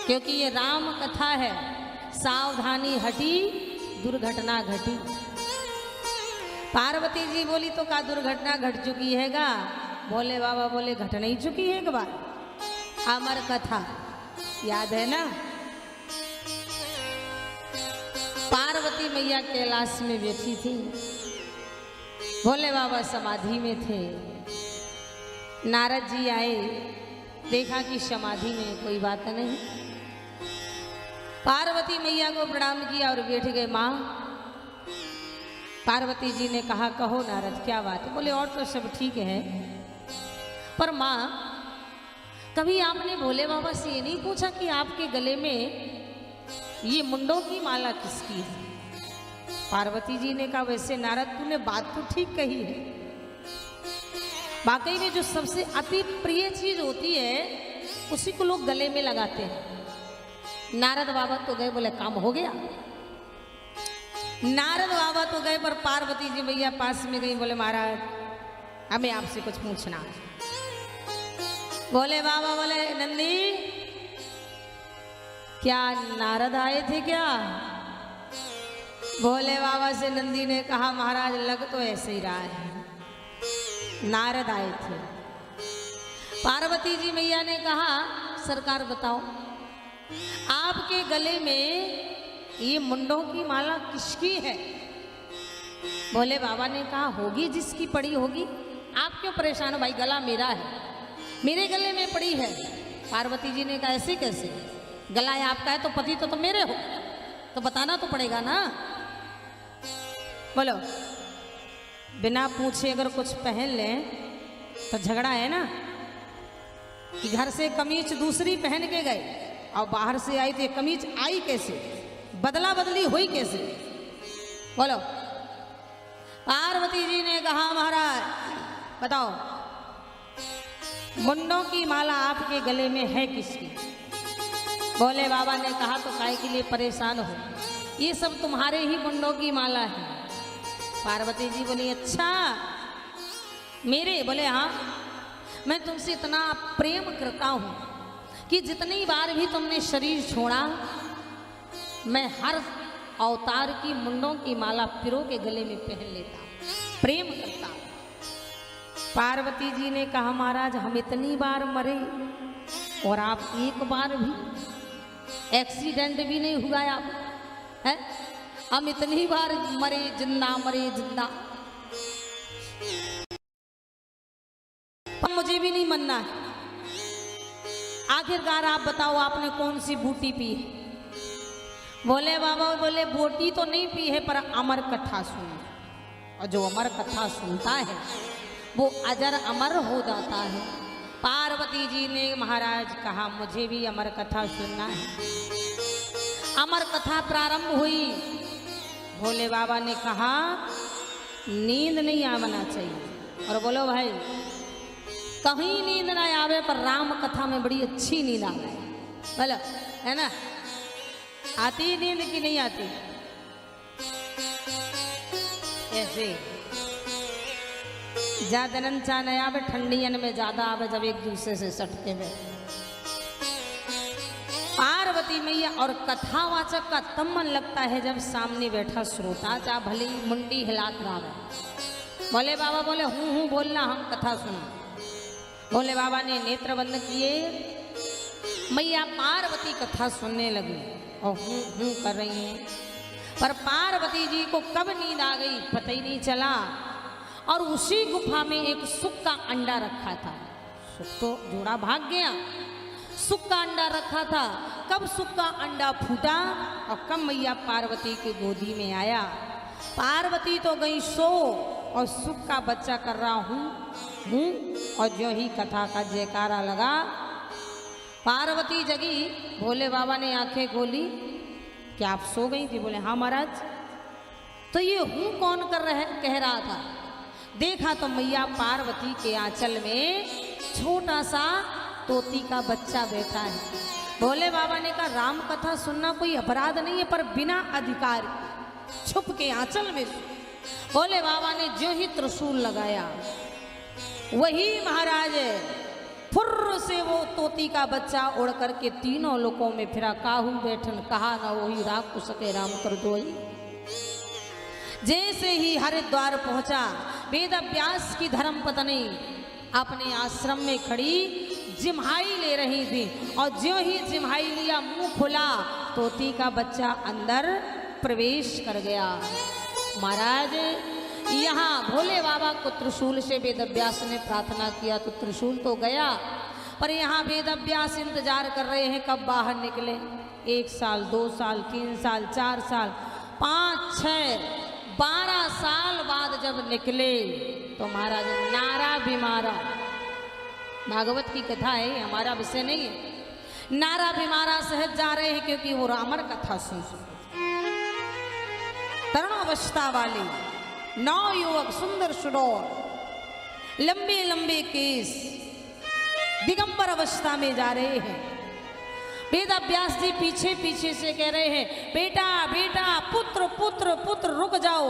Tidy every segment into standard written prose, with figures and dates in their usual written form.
क्योंकि ये राम कथा है। सावधानी हटी दुर्घटना घटी। पार्वती जी बोली तो का दुर्घटना घट चुकी हैगा? भोले बाबा बोले घट नहीं चुकी है एक बार। अमर कथा याद है ना? पार्वती मैया कैलाश में बैठी थी, भोले बाबा समाधि में थे। नारद जी आए, देखा कि समाधि में कोई बात नहीं। पार्वती मैया को प्रणाम किया और बैठ गए। माँ, पार्वती जी ने कहा कहो नारद क्या बात है? बोले और तो सब ठीक है, पर माँ कभी आपने भोले बाबा से ये नहीं पूछा कि आपके गले में ये मुंडों की माला किसकी है? पार्वती जी ने कहा वैसे नारद तूने बात तो ठीक कही है। वाकई में जो सबसे अति प्रिय चीज होती है उसी को लोग गले में लगाते हैं। नारद बाबा तो गए, बोले काम हो गया। नारद बाबा तो गए, पर पार्वती जी भैया पास में गई, बोले महाराज हमें आपसे कुछ पूछना है। बोले बाबा बोले नंदी क्या नारद आए थे क्या? भोले बाबा से नंदी ने कहा महाराज लग तो ऐसे ही रहा है, नारद आए थे। पार्वती जी मैया ने कहा सरकार बताओ आपके गले में ये मुंडों की माला किसकी है? भोले बाबा ने कहा होगी जिसकी पड़ी होगी, आप क्यों परेशान हो भाई, गला मेरा है, मेरे गले में पड़ी है। पार्वती जी ने कहा ऐसे कैसे? गला है आपका है तो पति तो मेरे हो, तो बताना तो पड़ेगा ना। बोलो बिना पूछे अगर कुछ पहन लें तो झगड़ा है ना। कि घर से कमीज दूसरी पहन के गए और बाहर से आई तो ये कमीज आई कैसे, बदला बदली हुई कैसे? बोलो। पार्वती जी ने कहा महाराज बताओ मुंडों की माला आपके गले में है किसकी? भोले बाबा ने कहा तो काहे के लिए परेशान हो, ये सब तुम्हारे ही मुंडों की माला है। पार्वती जी बोली अच्छा मेरे? बोले हाँ, मैं तुमसे इतना प्रेम करता हूँ कि जितनी बार भी तुमने शरीर छोड़ा मैं हर अवतार की मुंडों की माला पिरो के गले में पहन लेता हूँ, प्रेम करता हूँ। पार्वती जी ने कहा महाराज हम इतनी बार मरे और आप एक बार भी एक्सीडेंट भी नहीं हुआ आप है? हम इतनी बार मरे जिंदा पर मुझे भी नहीं मरना है। आखिरकार आप बताओ आपने कौन सी बूटी पी है? भोले बाबा बोले बूटी तो नहीं पी है पर अमर कथा सुनी, और जो अमर कथा सुनता है वो अजर अमर हो जाता है। पार्वती जी ने महाराज कहा मुझे भी अमर कथा सुनना है। अमर कथा प्रारंभ हुई। भोले बाबा ने कहा नींद नहीं आना चाहिए, और बोलो भाई कहीं नींद ना आवे पर राम कथा में बड़ी अच्छी नींद आवे। बोलो है ना, आती नींद की नहीं आती? ऐसे ज्यादा नंचा नहीं आवे, ठंडियन में ज्यादा आवे जब एक दूसरे से सटके हुए। पार्वती मैया और कथावाचक का तब मन लगता है जब सामने बैठा श्रोता चाहे भले ही मुंडी हिलात रहा है। भोले बाबा बोले हूँ बोलना, हम कथा सुना। भोले बाबा ने नेत्र बंद किए, मैया पार्वती कथा सुनने लगी और हूँ कर रही हैं। पर पार्वती जी को कब नींद आ गई पता ही नहीं चला। और उसी गुफा में एक सुख का अंडा रखा था। सुख तो जोड़ा भाग गया, सुख का अंडा रखा था। कब सुख का अंडा फूटा और कब मैया पार्वती की गोदी में आया। पार्वती तो गई सो और सुख का बच्चा कर रहा हूँ। और जो ही कथा का जयकारा लगा पार्वती जगी। भोले बाबा ने आंखें खोली, क्या आप सो गई थी? बोले हाँ महाराज। तो ये हूँ कौन कह रहा था? देखा तो मैया पार्वती के आंचल में छोटा सा तोती का बच्चा बैठा है। भोले बाबा ने कहा राम कथा सुनना कोई अपराध नहीं है, पर बिना अधिकार छुप के आंचल में। भोले बाबा ने जो ही त्रिशूल लगाया वही महाराज फुर्र से वो तोती का बच्चा उड़ करके तीनों लोकों में फिरा। काहू बैठन कहा ना वही राख सके राम कर दोई। जैसे ही हरिद्वार पहुंचा, वेद व्यास की धर्म पत्नी अपने आश्रम में खड़ी जिम्हाई ले रही थी, और ज्यों ही जिम्हाई लिया, मुंह खुला, तोती का बच्चा अंदर प्रवेश कर गया। महाराज यहाँ भोले बाबा को त्रिशूल से वेद व्यास ने प्रार्थना किया तो त्रिशूल तो गया, पर यहाँ वेद व्यास इंतजार कर रहे हैं कब बाहर निकले। 1 साल, 2 साल, 3 साल, 4 साल, 5, 6, 12 साल बाद जब निकले तो महाराज नारा बीमारा, भागवत की कथा है, हमारा विषय नहीं है, नारा बीमारा सहज जा रहे हैं क्योंकि वो रामर कथा सुन। तरुण अवस्था वाले 9 युवक, सुंदर सुडौल, लंबे लंबे केस, दिगंबर अवस्था में जा रहे हैं। वेद व्यास जी पीछे पीछे से कह रहे हैं, बेटा बेटा, पुत्र पुत्र पुत्र, रुक जाओ।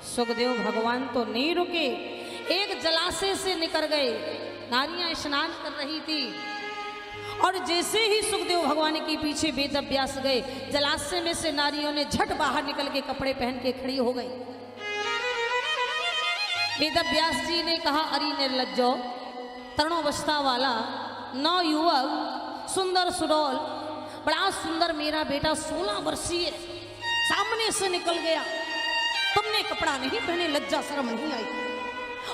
सुखदेव भगवान तो नहीं रुके, एक जलाशय से निकल गए। नारियां स्नान कर रही थी, और जैसे ही सुखदेव भगवान के पीछे वेद व्यास गए, जलाशय में से नारियों ने झट बाहर निकल के कपड़े पहन के खड़ी हो गई। वेद व्यास जी ने कहा, अरे निर्लज्जो, तरुणावस्था वाला 9 युवक, सुंदर सुडौल, बड़ा सुंदर मेरा बेटा 16 वर्षीय सामने से निकल गया, तुमने कपड़ा नहीं पहने, लज्जा शर्म नहीं आई,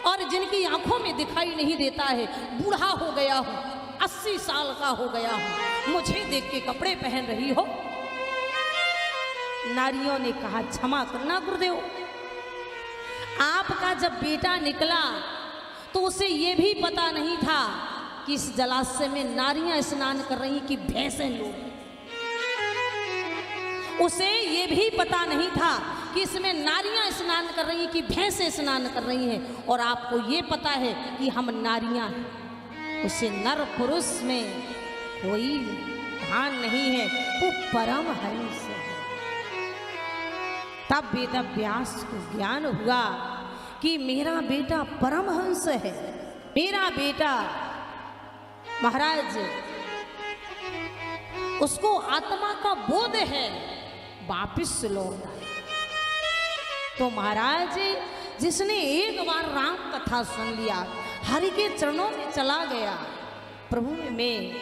और जिनकी आंखों में दिखाई नहीं देता है, बूढ़ा हो गया हूं, 80 साल का हो गया हूं, मुझे देख के कपड़े पहन रही हो। नारियों ने कहा, क्षमा करना गुरुदेव, आपका जब बेटा निकला तो उसे ये भी पता नहीं था कि इस जलाशय में नारियां स्नान कर रही कि भैंसें लोग, उसे ये भी पता नहीं था कि इसमें नारियां स्नान कर रही कि भैंसें स्नान कर रही हैं, और आपको ये पता है कि हम नारियां हैं। उसे नर पुरुष में कोई भान नहीं है, वो परम हंस है। तब वेद व्यास को ज्ञान हुआ कि मेरा बेटा परमहंस है, मेरा बेटा महाराज, उसको आत्मा का बोध है, वापिस लौट आए। तो महाराज जिसने एक बार राम कथा सुन लिया, हरि के चरणों में चला गया, प्रभु में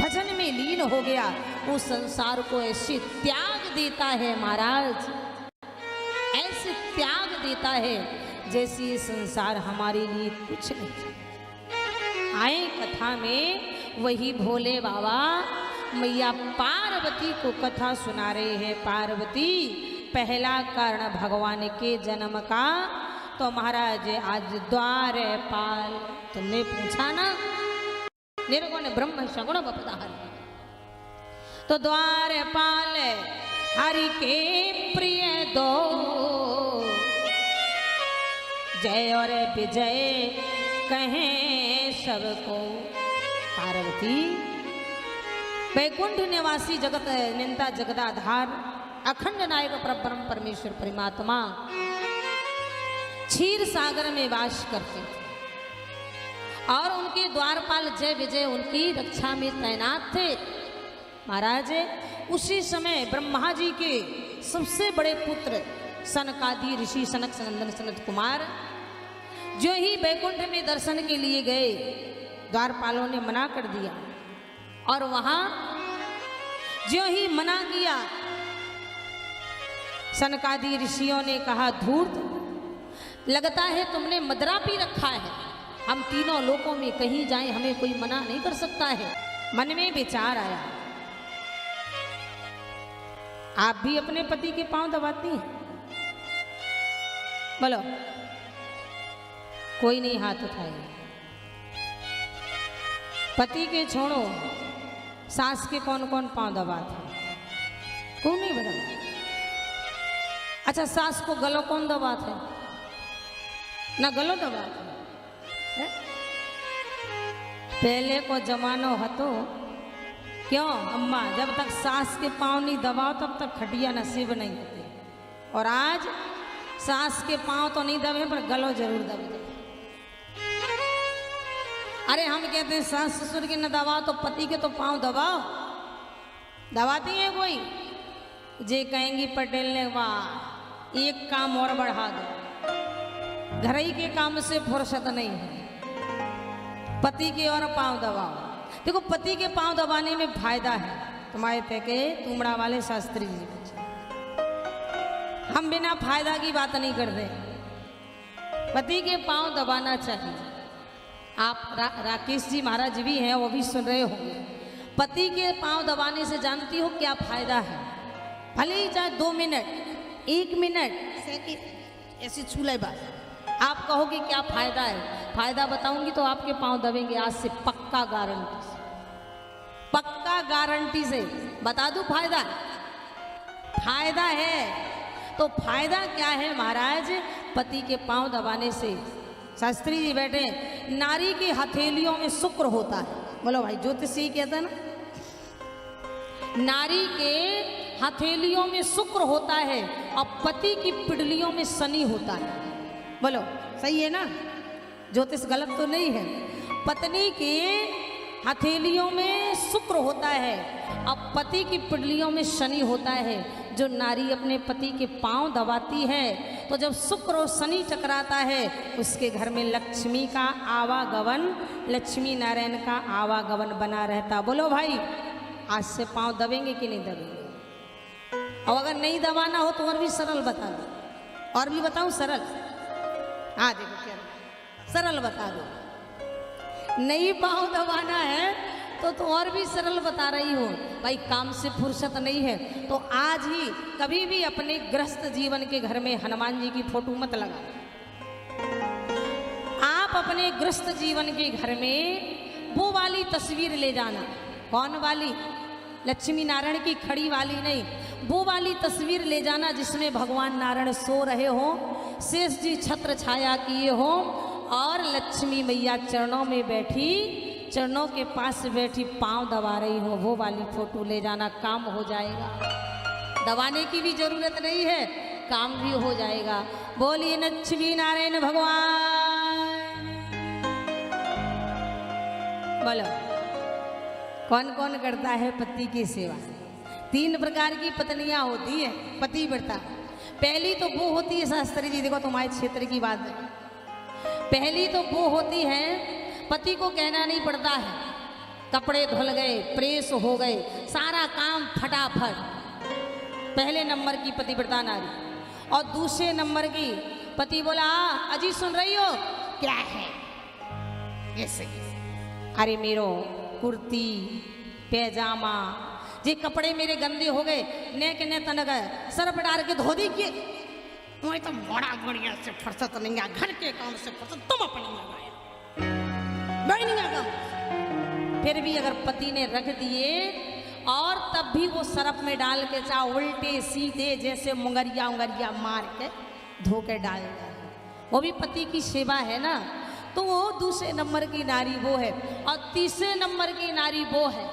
भजन में लीन हो गया, वो संसार को ऐसे त्याग देता है महाराज, ऐसे त्याग देता है जैसे ये संसार हमारे लिए कुछ नहीं। आए कथा में वही भोले बाबा मैया पार्वती को कथा सुना रहे हैं। पार्वती पहला कारण भगवान के जन्म का, तो महाराज आज द्वारपाल, तुमने पूछा ना, निर्गुण ब्रह्म सगुण बपदाहर, तो द्वारपाल हरि के प्रिय दो, जय और विजय कहें सबको। पार्वती वैकुंठ निवासी जगत निंदा जगदाधार अखंड नायक परब्रह्म परमेश्वर परमात्मा क्षीर सागर में वास करते थे, और उनके द्वारपाल जय विजय उनकी रक्षा में तैनात थे। महाराज उसी समय ब्रह्मा जी के सबसे बड़े पुत्र सनकादि ऋषि सनक सनंदन सनत कुमार जो ही वैकुंठ में दर्शन के लिए गए, द्वारपालों ने मना कर दिया, और वहां जो ही मना किया, सनकादि ऋषियों ने कहा, धूर्त, लगता है तुमने मदरा पी रखा है, हम तीनों लोकों में कहीं जाएं हमें कोई मना नहीं कर सकता है। मन में विचार आया, आप भी अपने पति के पांव दबाती हैं? बोलो, कोई नहीं हाथ उठाए। पति के छोड़ो, सास के कौन कौन पांव दबाते हैं? कौन नहीं बता? अच्छा, सास को गलो कौन दबाते है? ना गलो दबाते है? पहले को जमानो हतो, क्यों अम्मा, जब तक सास के पांव नहीं दबाओ तब तक खटिया नसीब नहीं होती, और आज सास के पांव तो नहीं दबे पर गलो जरूर दबे। अरे हम कहते हैं सास ससुर के न दबाओ तो पति के तो पांव दबाओ। दबाती है कोई? जे कहेंगी पटेल ने वाह एक काम और बढ़ा दो, घर ही के काम से फुर्सत नहीं है, पति के और पांव दबाओ। देखो पति के पांव दबाने में फायदा है। तुम्हारे थे के तुमड़ा वाले शास्त्री जी, हम बिना फायदा की बात नहीं करते। पति के पांव दबाना चाहिए। आप राकेश जी महाराज भी हैं, वो भी सुन रहे होंगे। पति के पांव दबाने से जानती हो क्या फायदा है? भले ही चाहे 2 मिनट 1 मिनट सेकंड ऐसी छूले बात, आप कहोगे क्या फायदा है? फायदा बताऊंगी तो आपके पांव दबेंगे आज से, पक्का गारंटी से, पक्का गारंटी से बता दूं। फायदा फायदा है तो फायदा क्या है महाराज? पति के पांव दबाने से शास्त्री जी बैठे, नारी की हथेलियों में शुक्र होता है। बोलो भाई, ज्योतिषी कहते हैं ना, नारी के हथेलियों में शुक्र होता है और पति की पिडलियों में शनि होता है। बोलो सही है ना? ज्योतिष गलत तो नहीं है। पत्नी के हथेलियों में शुक्र होता है और पति की पिडलियों में शनि होता है। जो नारी अपने पति के पांव दबाती है तो जब शुक्र और शनि टकराता है उसके घर में लक्ष्मी का आवागमन, लक्ष्मी नारायण का आवागमन बना रहता। बोलो भाई, आज से पांव दबेंगे कि नहीं दबेंगे? और अगर नहीं दबाना हो तो और भी सरल बता दो, और भी बताऊं सरल? हाँ देखो क्या सरल बता दो। नहीं पांव दबाना है तो और भी सरल बता रही हूँ भाई। काम से फुर्सत नहीं है तो आज ही कभी भी अपने गृहस्थ जीवन के घर में हनुमान जी की फोटो मत लगा। आप अपने गृहस्थ जीवन के घर में वो वाली तस्वीर ले जाना। कौन वाली? लक्ष्मी नारायण की खड़ी वाली नहीं, वो वाली तस्वीर ले जाना जिसमें भगवान नारायण सो रहे हो, शेष जी छत्र छाया किए हो और लक्ष्मी मैया चरणों में बैठी, चरणों के पास बैठी पांव दबा रही हो। वो वाली फोटो ले जाना, काम हो जाएगा। दबाने की भी जरूरत नहीं है, काम भी हो जाएगा। बोलिए लक्ष्मी नारायण भगवान। बोलो कौन कौन करता है पति की सेवा? 3 प्रकार की पत्नियां होती है पतिव्रता। पहली तो वो होती है शास्त्री जी, देखो तुम्हारे क्षेत्र की बात है। पहली तो वो होती है पति को कहना नहीं पड़ता है, कपड़े धुल गए, प्रेस हो गए, सारा काम फटाफट। पहले नंबर की पतिव्रता नारी। और दूसरे नंबर की पति बोला अजी सुन रही हो क्या है? ऐसे अरे मेरो कुर्ती पैजामा जे कपड़े मेरे गंदे हो गए, नेक ने तन गए, सर्फ डाल के धो दी के मुझे तो बड़ा बढ़िया से फुर्सत नहीं है, घर के काम से फुर्सत तुम अपनी लगाया फिर भी अगर पति ने रख दिए और तब भी वो सरफ में डाल के चाहे उल्टे सीधे जैसे मुंगरिया उंगरिया मार के धो के डाल दे, वो भी पति की सेवा है ना। तो वो दूसरे नंबर की नारी वो है। और तीसरे नंबर की नारी वो है,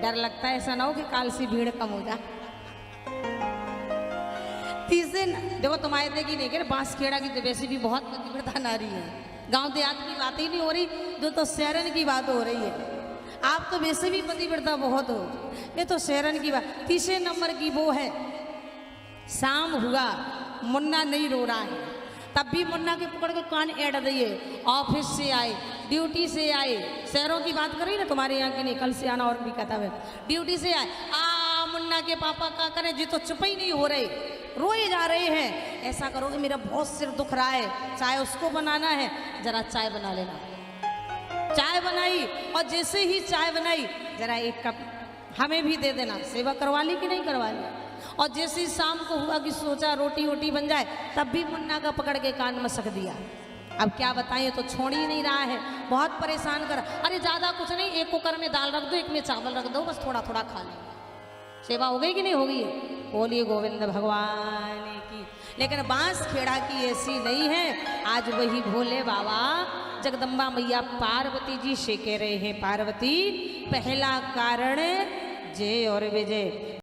डर लगता है ऐसा ना हो कि काल सी भीड़ कम हो जाए। तीसरे देखो तुम्हारे थे कि नहीं कह बांसखेड़ा की तो वैसे भी बहुत पतिव्रता नारी है। गांव देहात की बात ही नहीं हो रही, जो तो शहरन की बात हो रही है। आप तो वैसे भी पतिव्रता बहुत हो, ये तो शहरन की बात। तीसरे नंबर की वो है, शाम हुआ मुन्ना नहीं रो रहा है तब भी मुन्ना के पकड़ के कान एड़ दिए, ऑफिस से आए, ड्यूटी से आए, शहरों की बात कर रही ना, तुम्हारे यहाँ की नहीं, कल से आना और भी कहता है, ड्यूटी से आए मुन्ना के पापा का करें जी तो चुप ही नहीं हो रहे, रोए जा रहे हैं। ऐसा करो कि मेरा बहुत सिर दुख रहा है, चाय उसको बनाना है, जरा चाय बना लेना। चाय बनाई और जैसे ही चाय बनाई जरा 1 कप हमें भी दे देना। सेवा करवा ली कि नहीं करवा ली? और जैसे ही शाम को हुआ कि सोचा रोटी वोटी बन जाए, तब भी मुन्ना का पकड़ के कान मसक दिया। अब क्या बताएं, तो छोड़ ही नहीं रहा है, बहुत परेशान कर। अरे ज़्यादा कुछ नहीं, 1 कुकर में दाल रख दो, 1 में चावल रख दो, बस थोड़ा थोड़ा खा लो। सेवा हो गई कि नहीं हो गई? बोलिए गोविंद भगवान की। लेकिन बांसखेड़ा की ऐसी नहीं है। आज वही भोले बाबा जगदम्बा मैया पार्वती जी से कह रहे हैं, पार्वती पहला कारण जय और विजय।